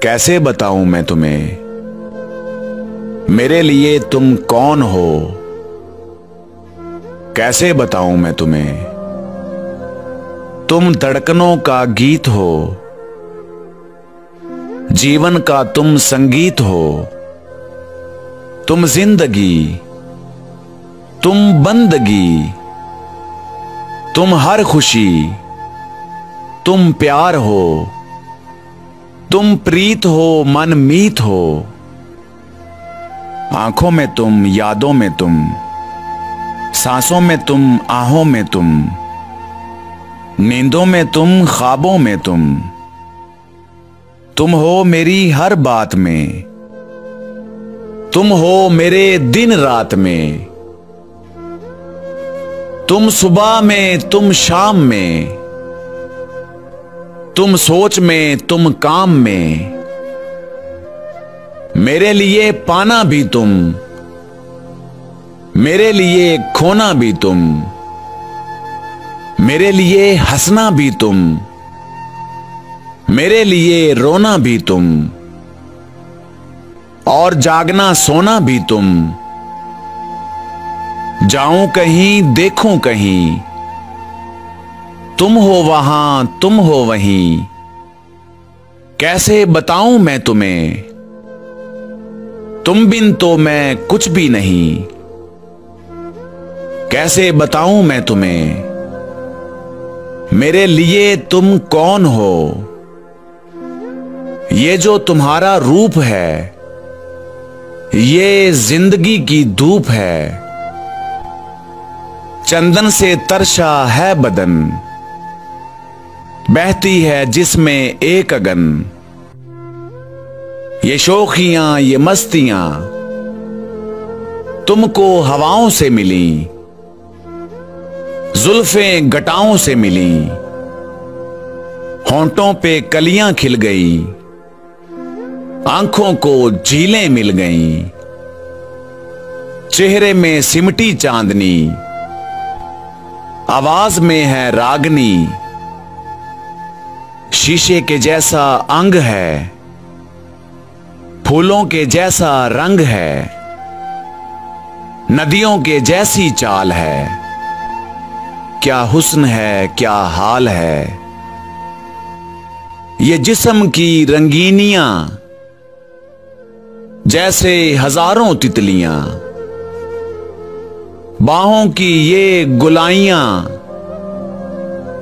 कैसे बताऊं मैं तुम्हें, मेरे लिए तुम कौन हो। कैसे बताऊं मैं तुम्हें, तुम धड़कनों का गीत हो, जीवन का तुम संगीत हो। तुम जिंदगी, तुम बंदगी, तुम हर खुशी, तुम प्यार हो। तुम प्रीत हो, मन मीत हो। आंखों में तुम, यादों में तुम, सांसों में तुम, आहों में तुम, नींदों में तुम, ख्वाबों में तुम हो मेरी हर बात में। तुम हो मेरे दिन रात में। तुम सुबह में, तुम शाम में, तुम सोच में, तुम काम में। मेरे लिए पाना भी तुम, मेरे लिए खोना भी तुम, मेरे लिए हंसना भी तुम, मेरे लिए रोना भी तुम, और जागना सोना भी तुम। जाऊं कहीं, देखूं कहीं, तुम हो वहां, तुम हो वहीं। कैसे बताऊं मैं तुम्हें, तुम बिन तो मैं कुछ भी नहीं। कैसे बताऊं मैं तुम्हें, मेरे लिए तुम कौन हो। ये जो तुम्हारा रूप है, ये जिंदगी की धूप है। चंदन से तरशा है बदन, बहती है जिसमें एक अगन। ये शोखियां, ये मस्तियां तुमको हवाओं से मिली, जुल्फें घटाओं से मिली। होंठों पे कलियां खिल गई, आंखों को झीलें मिल गईं। चेहरे में सिमटी चांदनी, आवाज में है रागनी। शीशे के जैसा अंग है, फूलों के जैसा रंग है, नदियों के जैसी चाल है। क्या हुस्न है, क्या हाल है। ये जिस्म की रंगीनियां जैसे हजारों तितलियां। बाहों की ये गुलाइयां,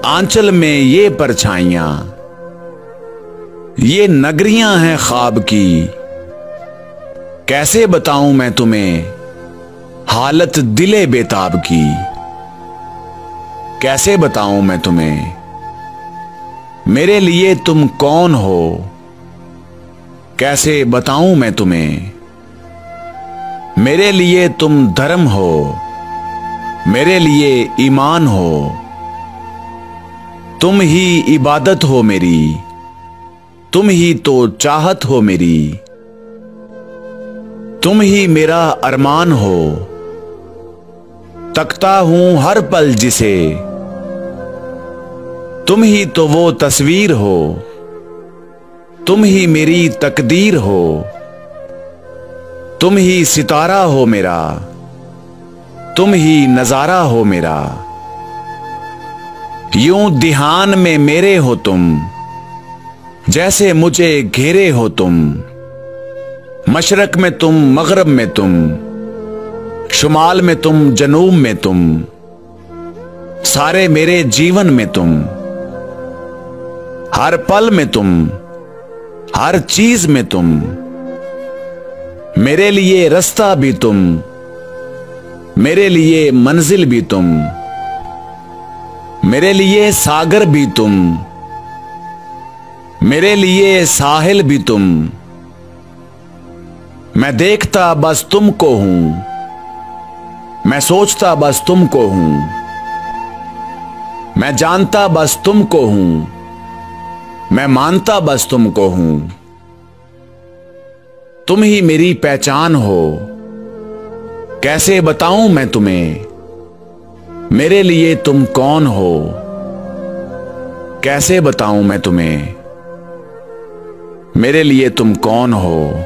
आंचल में ये परछाइयां। ये नगरियां हैं ख्वाब की, कैसे बताऊं मैं तुम्हें हालत दिले बेताब की। कैसे बताऊं मैं तुम्हें, मेरे लिए तुम कौन हो। कैसे बताऊं मैं तुम्हें, मेरे लिए तुम धर्म हो, मेरे लिए ईमान हो। तुम ही इबादत हो मेरी, तुम ही तो चाहत हो मेरी। तुम ही मेरा अरमान हो, तकता हूं हर पल जिसे। तुम ही तो वो तस्वीर हो, तुम ही मेरी तकदीर हो। तुम ही सितारा हो मेरा, तुम ही नजारा हो मेरा। यूं ध्यान में मेरे हो तुम, जैसे मुझे घेरे हो तुम। मशरक में तुम, मगरब में तुम, शुमाल में तुम, जनूब में तुम। सारे मेरे जीवन में तुम, हर पल में तुम, हर चीज में तुम। मेरे लिए रास्ता भी तुम, मेरे लिए मंजिल भी तुम, मेरे लिए सागर भी तुम, मेरे लिए साहिल भी तुम। मैं देखता बस तुमको हूं, मैं सोचता बस तुमको हूं, मैं जानता बस तुमको हूं, मैं मानता बस तुमको हूं। तुम ही मेरी पहचान हो, कैसे बताऊं मैं तुम्हें, मेरे लिए तुम कौन हो। कैसे बताऊं मैं तुम्हें, मेरे लिए तुम कौन हो?